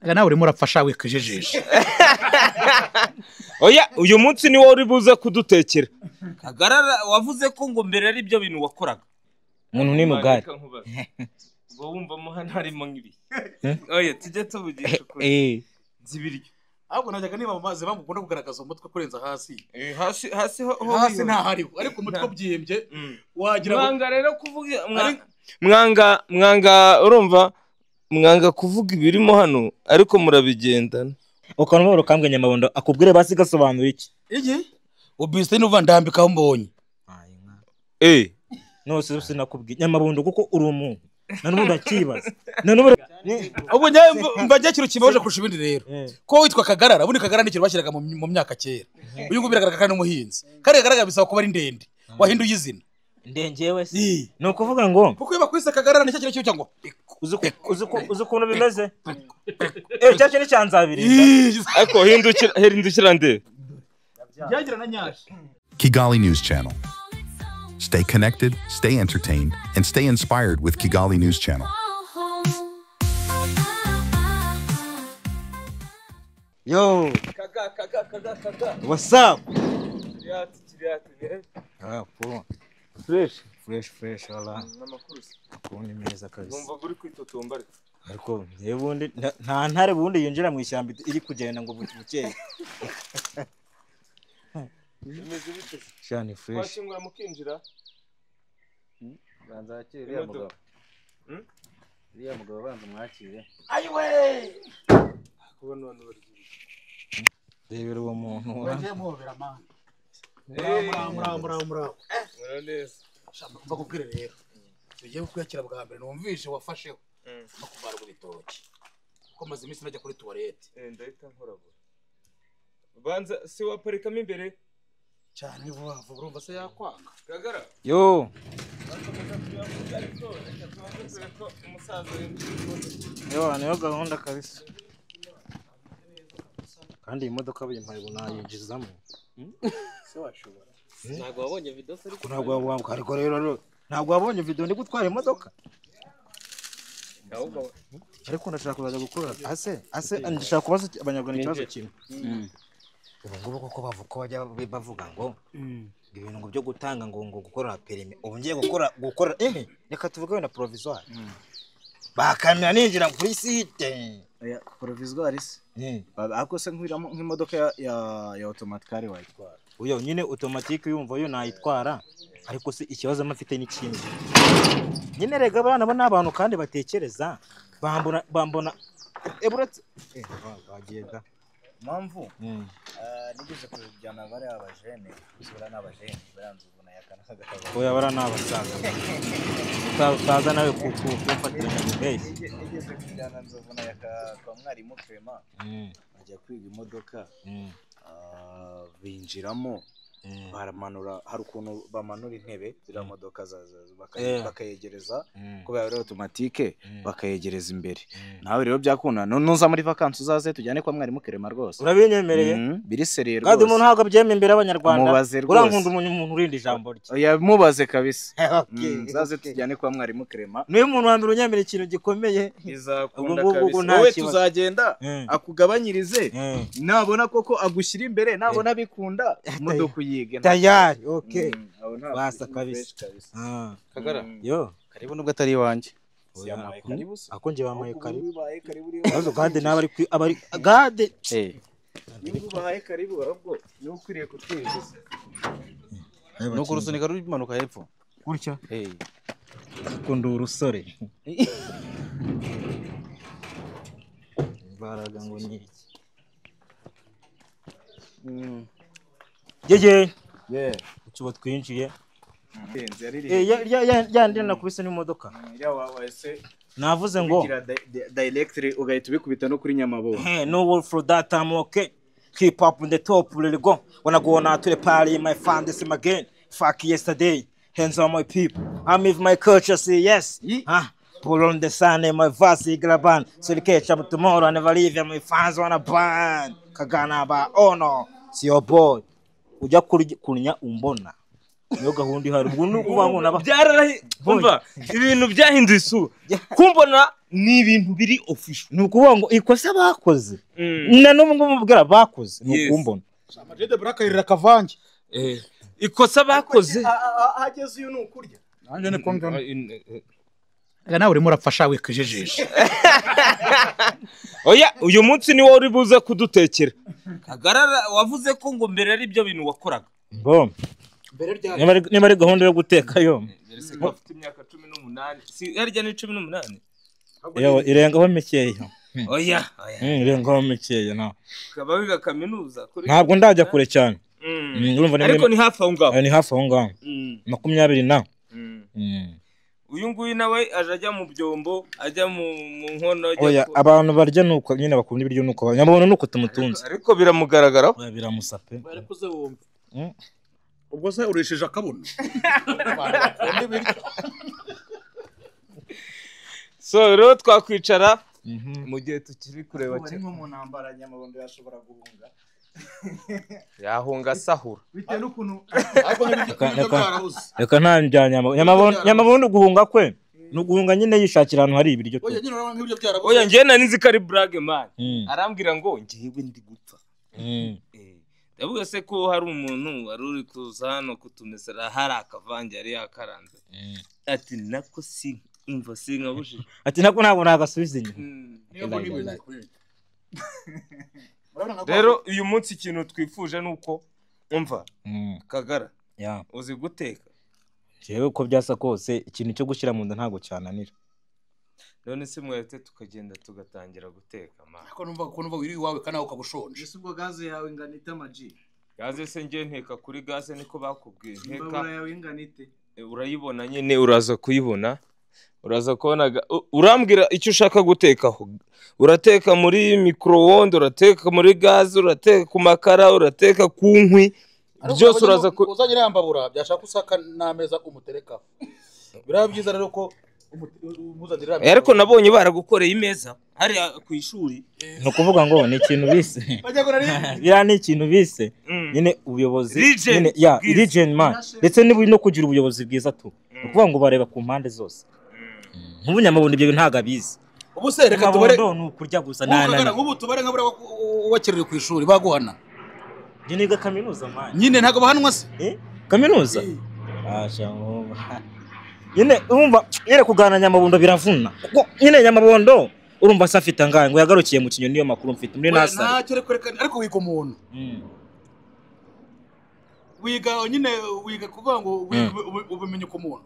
aga nawe urimo urapfasha wikwijejisha oya uyu munsi ni wowe uri buze kudutekera Kagarara wavuze ko ngo mbere ari byo bintu wakoraga umuntu ni mugari ngo wumvamo hano harimo nk'ibi oya tujye tuvugisha ukuri zibiryo ahubwo najyaga niba amazi bamukunda kugaragaza umutwe kurenza hasi hasi nta hariho ariko umutwe byimbye wagira mwanga rero kuvuga mwanga urumva mwanga kuvuga ibirimo hano ariko murabigendana ukana mu rukambwe Nyamabondo akubwire basi gasobanura iki ubiste n'uva ndambikaho mbonye no sinakubwiye Nyamabondo kuko uri umuntu nanubundi akibaza ubwo mbaje kiro kibaje kurusha ibindi rero ko witwa Kagarara ubundi Kagarara n'ikiro bashyiraga mu myaka kera uyu ngo biragaragara kandi umuhinzi kare Kagarara bisaba kuba ari ndende wahinduye izina ndengewe se no kuvuga ngo kuko iba kwise Kagarara n'icyo kiro cyangwa uzi ukuntu bimeze cyaje ni cyanzabiri ariko hindukira nde byagira na nyashi Kigali News Channel. Stay connected, stay entertained, and stay inspired with Kigali News Channel. Yo, what's up? Fresh, wala. Kundi meza kabisa. Numva guri kwitotomba ariko yebundi nta ntare bundi yinjira mu ishyamba iri kugenda ngo bukeye. Imeze bite? Shani fresh. Washingura mukinjira? Banza akire ya mugabo. Iriya mugabo banza mwakire. Ayiwe! Kubona abantu bari. Rebera uwo muntu. Waje muhobera man. Mura. Neza. Shamba kubwire rero. Tugiye kwiyakira bwa mbere numvishe wafasheho. No kumara kubitoki. Uko maze iminsi najya kuri toilette. Ndahita nkorabura. Banza si waparikamo imbere. Cyane vuba urumva se yakwanga Kagara yo niyo gahunda kabisa kandi iyi modoka bayimpaye bunayinjizamo se washobora ntabwo wabonye video se ariko rero ntabwo wabonye video ndi gutwara imodoka ariko ndashaka kuzaza gukora ase ndashaka kubaza abanyarwanda ikibazo kimwe ubu ngubu koko bavuga ngo ibintu ngo byo gutanga ngo gukora permis ubu ngiye gukora reka tuvuge na provisoire bakamira ninjira kuri site ya provisoire ako se nkwiramo nk'imodoka ya automatically wayitwara uyo nyine automatique yumva yo nayitwara ariko se ikibazo mafite n'ikindi nyine rega abana bo n'abantu kandi batekereza bambona eburetse bagenda mpamvu nigeze kujyana bari abajene gusura n'abajene baranze ubona yakana kagakaba oya bara n'abasaza utaza nawe kumfatira mbese nigeze kujyana nzobona yakwa mwarimu Clement ajya kwiga imodoka binjiramo baramanura hari ukuntu bamanura intebe zira modoka bakayegereza kubera rero automatique bakayegereza imbere nawe rero byakunda nuza muri vacances uzaze tujyane kwa mwarimu Clement rwose urabinyemereye biri seriye rwose kandi umuntu ntabwo byeme imbere abanyarwanda urankunda umuntu urindi ijambo rye oya mubaze kabisa uzaze tujyane kwa mwarimu Clement niwe muntu wa mbere unyemera ikintu gikomeye izakunda kabisa wowe tuzagenda akugabanyirize nabona koko agushyira imbere nabona bikunda imodoka yige tayari okay basa kabisa Kagara yo karibu nubwo atari iwanjye akonje bamaye karibu bazo gade nabari abari gade niba bahaye karibu ahubwo ni ukwiriye kutwinjiza no kurusunika rumanuka hepfo gutya kundo urusore baraga ngo ni ukiba twinjiye yandi nakubise n'imodoka navuze ngo directly ugahita ubikubita no kuri Nyamabondo no work for that time okay keep up on the top really go wanna go on to the party my fan this again fuck yesterday hands on my people I'm with my culture say yes pull on the sun in my verse graban so the catch up tomorrow I never leave my fans wanna ban Kagana ba oh no see your boy ujya kunya umbona niyo gahunda ihari ubwo ni ukuvuga ngo naba umva ibintu byahinduye isura kumbona ni ibintu biri official ni ukuvuga ngo ikosa bakoze na n'ubu ngo mubwira bakoze ni ukumbona amajede burakarira kavange ikosa bakoze hageze uyu nukurya nanjye ne konga nawe urimo urapfasha wikijijisha oya uyu munsi ni wowe uri buze kudutekera kagarara wavuze ko ngo mbere ari byo bintu wakoraga ngo niba ari gahunda yo guteka yo afite imyaka 18 si harya ni 18 yo irengaho mikeya oya irengaho mikeya na kaba wiga kaminuza ntabwo ndajya kure cyane ariko ni hafi aho ngaho ni hafi aho ngaho 20 na uyu nguyu nawe ajya mu byombo ajya mu nkono oya abantu barya nuko nyine bakunda ibiryo nuko nyabona nuko tumutunze ariko biramugaragara biramusape barekuze wumva ubwo se urisheje akabuno so rero twakwicara mu gihe tukiri kureba cyo nko mu ntambara Nyamabondo yashobora guhunga yahunga sahura bitewe n'ukuntu reka nta Nyamabondo guhunga kwe nuguhunga nyine yishakira ahantu hari ibiryo oya nyine urabona nk'ibyo byarabuze oya njye nanizi ko ari brag man arambwira ngo njyewe ndi gupfa ndavuga se ko hari umuntu wari uri kuza hano kutumesera hari akavange yari yakaranze ati nako si umva sinkabushije ati nako ntabwo nagasubiza inyuma rero uyu munsi ikintu twifuje nuko umva kagara uzi guteka jewe uko byasa kose ikintu cyo gushyira mu nda ntabwo cyananira none se mwete tukagenda tugatangira guteka ma ko numva wiri wawe kana ukabushonje ese ubwo gaze yawe inganite amaji gaze se ngiye nteka kuri gaze niko bakubwiye nteka yawe inganite urayibona nyine uraza kuyibona uraza kubona urambwira icyo ushaka gutekaho urateka muri micro-onde urateka muri gaze urateka ku makara urateka ku nkwi byose uraza uzanye yambabura byashaka usaka nameza umutereka birabyiza rero ko ariko nabonye baragukoreye imeza hari ku ishuri no kuvuga ngo ni ikintu bise bira ni ikintu bise nyine ubuyobozi nyine ya region man ndetse nibu no kugira ubuyobozi bwiza tu kuvuga ngo bareba ku mpande zose nk'ubunyamabundi ibyo ntaga bizi ubu se reka tubare no kurya gusa nana nk'ubu tubare nkabura wakirira ku ishuri baguhana je niga kaminuza man nyine ntago bahanwa se kaminuza ashango nyine urumva yere kugana Nyamabondo biravuna kuko nyine Nyamabondo urumva safita ngaye ngo yagarukiye mu kinyoni yo makuru mfite muri nasa ntacyo ariko wiga umuntu wiga nyine wiga kuvuga ngo ubumenye ku muntu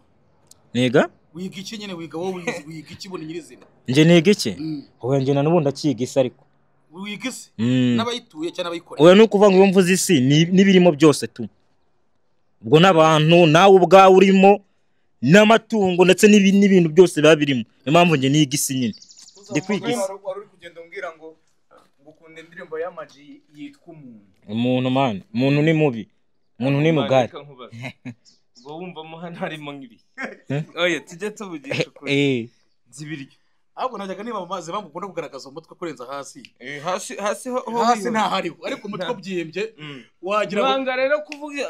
niga wiga iki nyine wiga wowe wiga iki buni nyirizina nje niga iki oya nje nanubundi akiga isi ariko wiga isi n'abayituye cyane abayikora oya no kuvuga ngo yumvuze isi nibirimo byose tu ubwo n'abantu nawe ubwa urimo n'amatungo ndetse n'ibintu byose biba birimo impamvu nje niga isi nyine ndi kwiga isi wari uri kugenda umbwira ngo ngukunda indirimbo y'amaji yitwa umuntu man umuntu ni mubi umuntu ni mugari ngo wumvamo hano harimo nk'ibi oya tujye tuvugisha ukuri zibiryo ahubwo najyaga niba amazi bamukunda kugaragaza umutwe kurenza hasi hasi ntahari ariko umutwe byimbye wagira mwanga rero kuvuga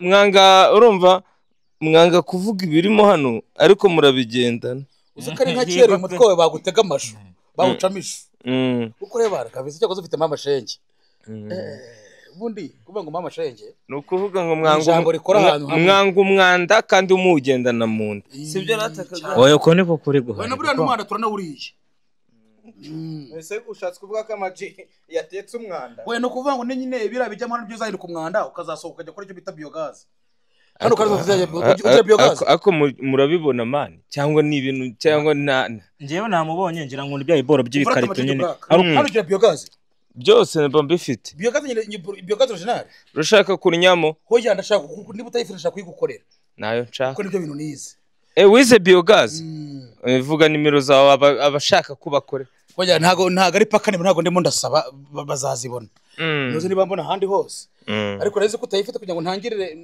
mwanga urumva mwanga kuvuga ibirimo hano ariko murabigendana uzakari nka kera umutwe wawe bagutega amashu bawucamisha uko reba kabisa cyakoze ufite mama shenge ubundi kuvuga ngo mama shenge no kuvuga ngo mwanga umwanda kandi umugendana mu nda sibyo natakaga oya ko niko kuri guha na buriya n'umwanda turanawuriye ese ushatse kuvuga ko amaji yatetse umwanda oya no kuvuga ngo nyine ibira bijyamo hano byo zahinduka umwanda ukazasohoka ukajya kora icyo bita biogas hano ukaza biogas ako murabibona man cyangwa ni ibintu cyangwa njewe namubonye ngira ngo ibya iboro by'ibikarito nyine hano ugira biogas byose mba mbifite biogas original urashaka kunyamo hoya ndashaka niba utayifasha kuyigukorera nayo nshaka kuko nibyo bintu nize wize biogas vuga nimero zawe abashaka kubakore hoya ntago ari paka ntago ndimo ndasaba bazazibona noze niba mbona handi hose ariko reze ko utayifite kugira ngo ntangirire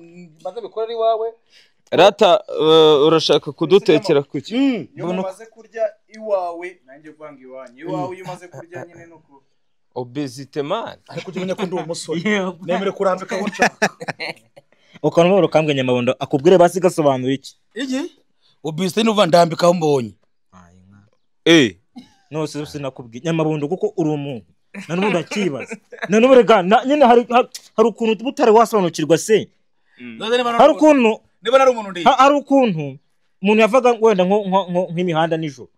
maze bikorera iwawe rata urashaka kudutekera kuki iyo umaze kurya iwawe nanjye vanga iwawe umaze kurya nyine nuko obesite man ariko umenya ko ndi umusore nemere kurambika aho nshaka ukanumva ukambwe Nyamabondo akubwire basi gasobanura iki ubiste nuva ndambika mbonye nose sinakubwiye Nyamabondo kuko uri umuntu nanubundi akibaza nanuburega nyine hari ukuntu butare wasobanukirwa se hari ukuntu niba nari umuntu ndi hari ukuntu umuntu yavaga wenda nk'imihanda nijoro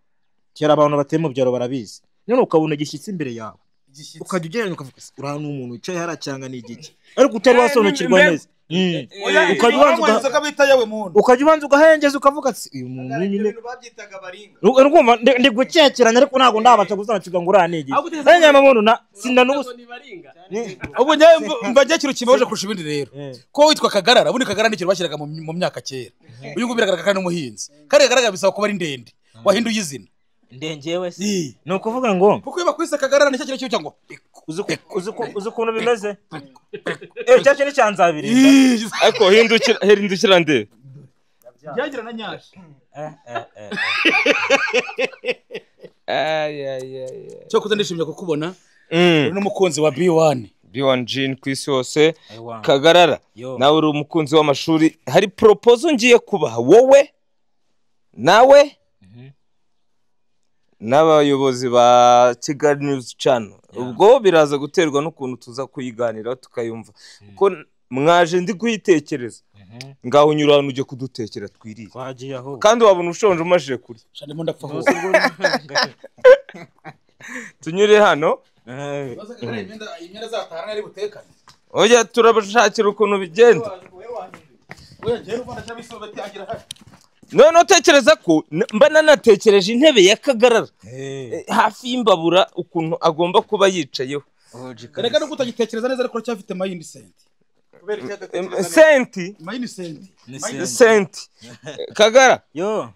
kera abantu bateye mu byaro barabizi none ukabona gishyitsi imbere yawe ukajya ugereranya ukavuga uriya ni umuntu wicaye haracyanga n'igiki ariko utari wasobanukirwa neza ukajya ubanza ugahengeza ukavuga ati uyu muntu nyine urumva ndi gukekeranya ariko ntabwo ndabasha gusobanukirwa ngo uriya ni igiki Nyamabondo sinanubusa ubu njye mva njye kintu kibaje kurusha ibindi rero ko witwa Kagarara ubundi Kagarara n'ikintu bashyiraga mu myaka kera uyu nguyu biragaragara kandi n'umuhinzi kandi Kagarara bisaba kuba ari ndende wahinduye izina ndengewe se ni ukuvuga ngo kuko iyo bakwise Kagarara nicyo kintu cyangwa uzi ukuntu bimeze cya kintu cyanzabiri ariko hindukira nde byagira na nyashi cyo kuza ndishimye kukubona uri n'umukunzi wa B1 Jean ku isi hose Kagarara nawe uri umukunzi w'amashuri hari proposal ngiye kubaha wowe nawe n'abayobozi ba Kigali News Channel ubwo biraza guterwa n'ukuntu tuza kuyiganira tukayumva kuko mwaje ndi kuyitekereza ngaho unyura hano uje kudutekera twirire kandi wabona ushonje umajije kuri ndimo ndapfa hose tunyure hano imyenda zatarana ari butekane oya turabashakira ukuntu bigenda none utekereza ko mba nanatekereje intebe ya Kagarara hafi y'imbabura ukuntu agomba kuba yicayeho reka no kutagitekereza neza ariko cyafite mayindi senti Kagara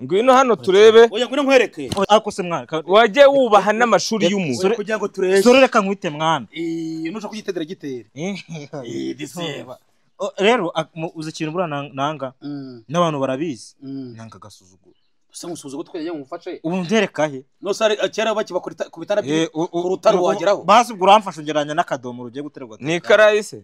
ngwino hano turebe oya ngwino nkwereke ako se mwana waje wubaha n'amashuri y'umuntu kugira ngo turebe sorereka nkwite mwana nusha kugitedera gitere diseba rero uzi ikintu bura nanga n'abantu barabizi nanga gasuzuguro se musuzugo tweye mufashe ubu ndereka he no sare cyera bakibakora ku bitara bye ku rutaro wageraho basi ubwo uramfasha ungeranya n'akadomo rugiye guterwa ni karayise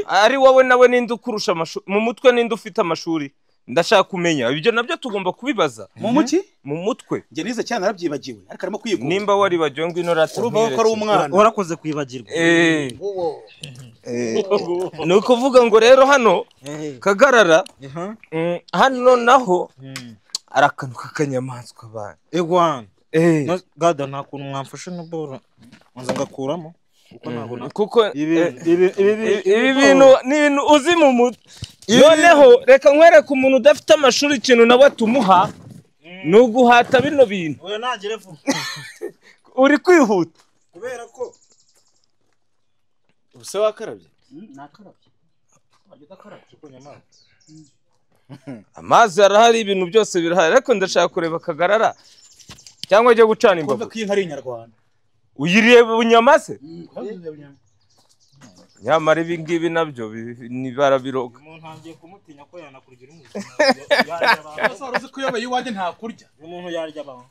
ari wowe nawe ninde ukurusha amashuri mu mutwe ninde ufite amashuri ndashaka kumenya ibyo nabyo tugomba kubibaza mu muki mu mutwe nge nize cyane narabyibagiwe ariko arimo kwiga nimba wari bagiye ngwino rata urumva ko ari umwana warakoze kwibagirwa ni ukuvuga ngo rero hano Kagarara hano naho arakantu k'akanyamaswa bana egwana gada nta kuntu mwamfashe n'ubora nza ngakuramo kuko ibi bintu ni ibintu uzi mu mutwe noneho reka nkwereke umuntu udafite amashuri ikintu nawe tumuha ni uguhata bino bintu oya nagere vuba uri kwihuta kubera ko ubuse wakarabye nakarabye wagenda karabye ko nyamazi amazi arahari ibintu byose birahari ariko ndashaka kureba Kagarara cyangwa ajye gucana imbavu kumva ko inka ari inyarwanda uyireba unyama se nyamara ibi ngibi nabyo ni barabiroga umuntu agiye kumutinya ko yanakurgira uzi ko yobaye iwanjye ntakurya umuntu yarya abantu